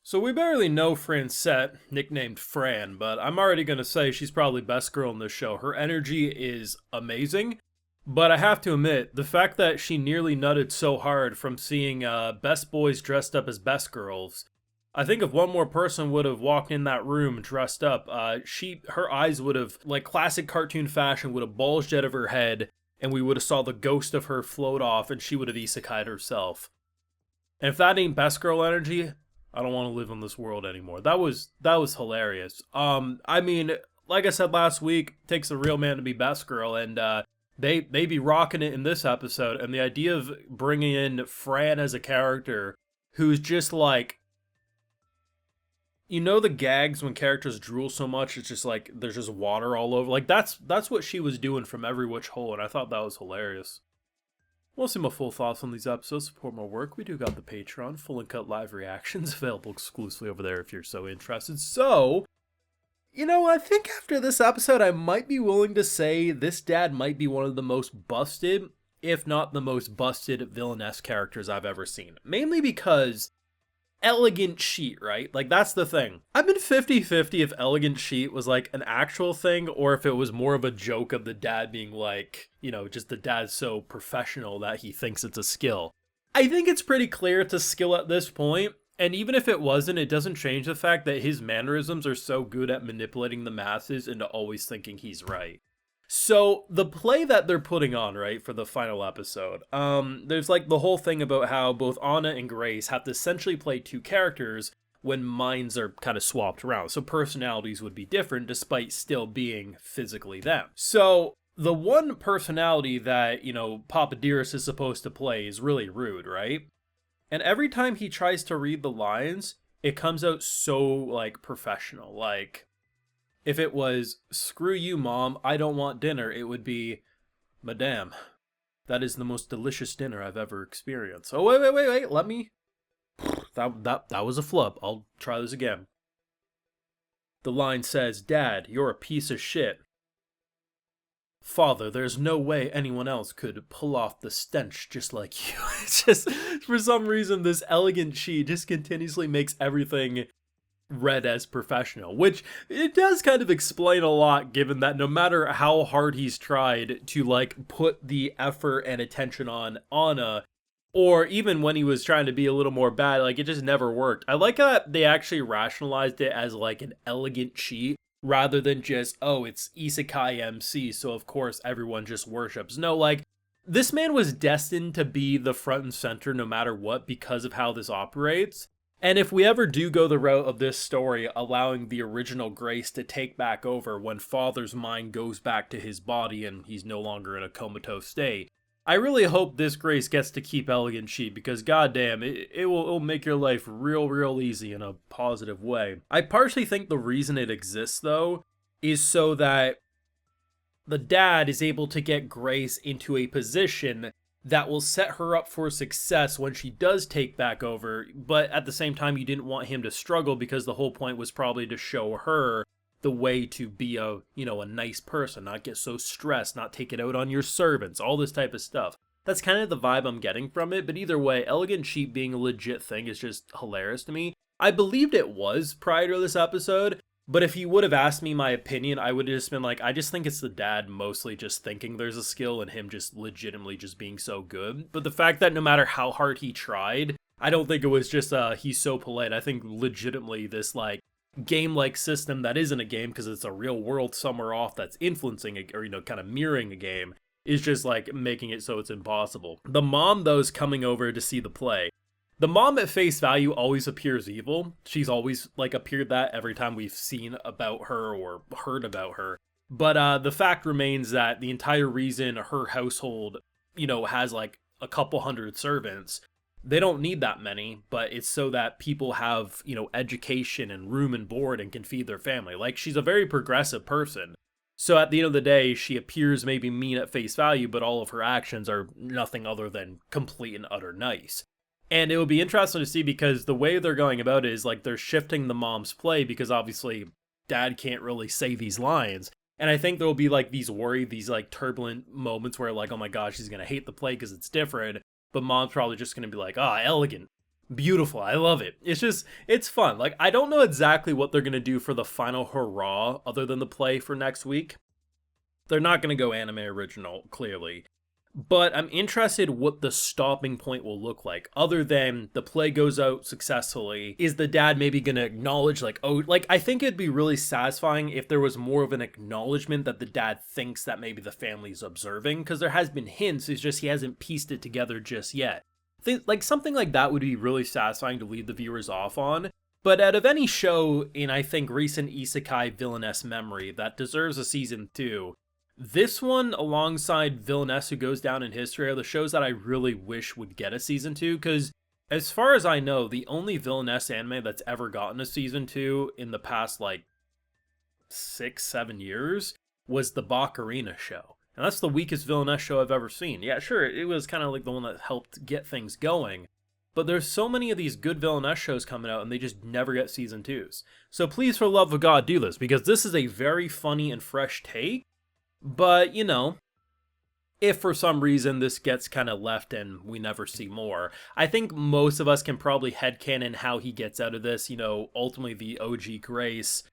So we barely know Francette, nicknamed Fran, but I'm already gonna say she's probably best girl in this show. Her energy is amazing, but I have to admit, the fact that she nearly nutted so hard from seeing best boys dressed up as best girls, I think if one more person would have walked in that room dressed up, her eyes would have, like classic cartoon fashion, would have bulged out of her head, and we would have saw the ghost of her float off, and she would have isekai'd herself. And if that ain't best girl energy, I don't want to live in this world anymore. That was hilarious. I mean, like I said last week, it takes a real man to be best girl, and they be rocking it in this episode. And the idea of bringing in Fran as a character who's just like, you know, the gags when characters drool so much, it's just like there's just water all over. Like that's what she was doing from every which hole, and I thought that was hilarious. Want to see my full thoughts on these episodes, support my work, we do got the Patreon, full and cut live reactions, available exclusively over there if you're so interested. So, I think after this episode, I might be willing to say this dad might be one of the most busted, if not the most busted Villainess characters I've ever seen. Mainly because elegant cheat, right? Like, that's the thing. I've been 50-50 if elegant cheat was like an actual thing or if it was more of a joke of the dad being like, just the dad's so professional that he thinks it's a skill. I think it's pretty clear it's a skill at this point, and even if it wasn't, it doesn't change the fact that his mannerisms are so good at manipulating the masses into always thinking he's right. So, the play that they're putting on, right, for the final episode, there's like the whole thing about how both Anna and Grace have to essentially play two characters when minds are kind of swapped around. So personalities would be different despite still being physically them. So, the one personality that, Papa Dearest is supposed to play is really rude, right? And every time he tries to read the lines, it comes out so, like, professional, like... If it was, screw you, Mom, I don't want dinner, it would be, Madame, that is the most delicious dinner I've ever experienced. Oh, wait, let me... That was a flub. I'll try this again. The line says, Dad, you're a piece of shit. Father, there's no way anyone else could pull off the stench just like you. It's just, for some reason, this elegant cheat just continuously makes everything read as professional, which it does kind of explain a lot given that no matter how hard he's tried to like put the effort and attention on Anna, or even when he was trying to be a little more bad, like it just never worked. I like that they actually rationalized it as like an elegant cheat rather than just, oh, it's Isekai MC, so of course everyone just worships. No, like this man was destined to be the front and center no matter what because of how this operates. And if we ever do go the route of this story, allowing the original Grace to take back over when Father's mind goes back to his body and he's no longer in a comatose state, I really hope this Grace gets to keep elegant cheat because goddamn, it'll make your life real easy in a positive way. I partially think the reason it exists though is so that the dad is able to get Grace into a position that will set her up for success when she does take back over, but at the same time you didn't want him to struggle because the whole point was probably to show her the way to be a nice person, not get so stressed, not take it out on your servants, all this type of stuff. That's kind of the vibe I'm getting from it, but either way, elegant cheat being a legit thing is just hilarious to me. I believed it was prior to this episode, but if you would have asked me my opinion, I would have just been like, I just think it's the dad mostly just thinking there's a skill and him just legitimately just being so good. But the fact that no matter how hard he tried, I don't think it was just he's so polite. I think legitimately this like game-like system that isn't a game because it's a real world somewhere off that's influencing it or, kind of mirroring a game is just like making it so it's impossible. The mom, though, is coming over to see the play. The mom at face value always appears evil. She's always like appeared that every time we've seen about her or heard about her. But the fact remains that the entire reason her household, has like a couple hundred servants, they don't need that many, but it's so that people have, education and room and board and can feed their family. Like she's a very progressive person. So at the end of the day, she appears maybe mean at face value, but all of her actions are nothing other than complete and utter nice. And it would be interesting to see because the way they're going about it is like they're shifting the mom's play because obviously dad can't really say these lines. And I think there'll be like these like turbulent moments where like, oh my gosh, she's going to hate the play because it's different. But mom's probably just going to be like, elegant. Beautiful. I love it. It's fun. Like, I don't know exactly what they're going to do for the final hurrah other than the play for next week. They're not going to go anime original, clearly. But I'm interested what the stopping point will look like, other than the play goes out successfully. Is the dad maybe going to acknowledge, like, oh, like, I think it'd be really satisfying if there was more of an acknowledgement that the dad thinks that maybe the family's observing, because there has been hints, it's just he hasn't pieced it together just yet. Like, something like that would be really satisfying to lead the viewers off on. But out of any show in, I think, recent Isekai Villainess memory that deserves a season 2, this one, alongside Villainess, who goes down in history, are the shows that I really wish would get a season 2, because as far as I know, the only Villainess anime that's ever gotten a season 2 in the past, like, 6-7 years was the Baccarina show. And that's the weakest Villainess show I've ever seen. Yeah, sure, it was kind of like the one that helped get things going, but there's so many of these good Villainess shows coming out, and they just never get season 2s. So please, for the love of God, do this, because this is a very funny and fresh take. But, you know, if for some reason this gets kind of left and we never see more, I think most of us can probably headcanon how he gets out of this. You know, ultimately the OG Grace,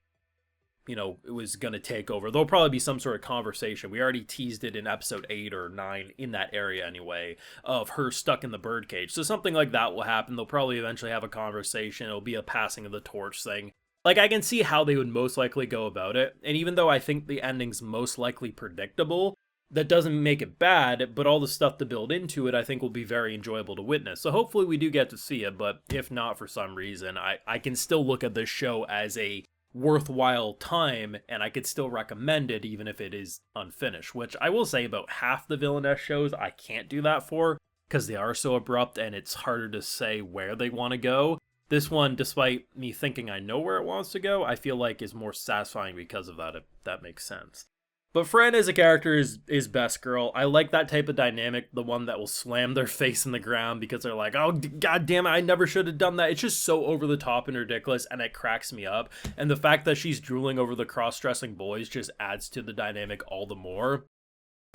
you know, it was going to take over. There'll probably be some sort of conversation. We already teased it in episode 8 or 9, in that area anyway, of her stuck in the birdcage. So something like that will happen. They'll probably eventually have a conversation. It'll be a passing of the torch thing. Like, I can see how they would most likely go about it, and even though I think the ending's most likely predictable, that doesn't make it bad, but all the stuff to build into it I think will be very enjoyable to witness. So hopefully we do get to see it, but if not for some reason, I can still look at this show as a worthwhile time, and I could still recommend it even if it is unfinished, which I will say about half the Villainess shows I can't do that for, because they are so abrupt and it's harder to say where they want to go. This one, despite me thinking I know where it wants to go, I feel like is more satisfying because of that, if that makes sense. But Fran as a character is best girl. I like that type of dynamic, the one that will slam their face in the ground because they're like, oh, god damn it, I never should have done that. It's just so over the top and ridiculous, and it cracks me up. And the fact that she's drooling over the cross-dressing boys just adds to the dynamic all the more.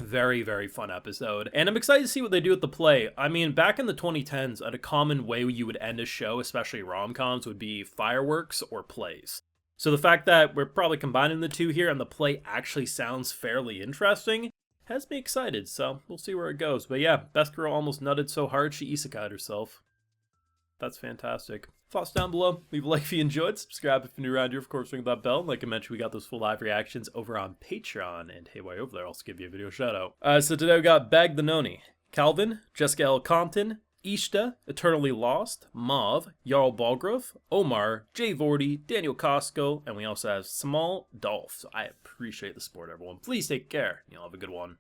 Very, very fun episode. And I'm excited to see what they do with the play. I mean, back in the 2010s, a common way you would end a show, especially rom-coms, would be fireworks or plays. So the fact that we're probably combining the two here and the play actually sounds fairly interesting has me excited, so we'll see where it goes. But yeah, Best Girl almost nutted so hard she isekai'd herself. That's fantastic. Thoughts down below. Leave a like if you enjoyed. Subscribe if you're new around here. Of course, ring that bell. Like I mentioned, we got those full live reactions over on Patreon. And hey, while you're over there, I'll also give you a video shout out. So today we got Bag the Noni, Calvin, Jessica L. Compton, Ishta, Eternally Lost, Mauve, Jarl Balgrove, Omar, Jay Vorty, Daniel Costco, and we also have Small Dolph. So I appreciate the support, everyone. Please take care. You'll have a good one.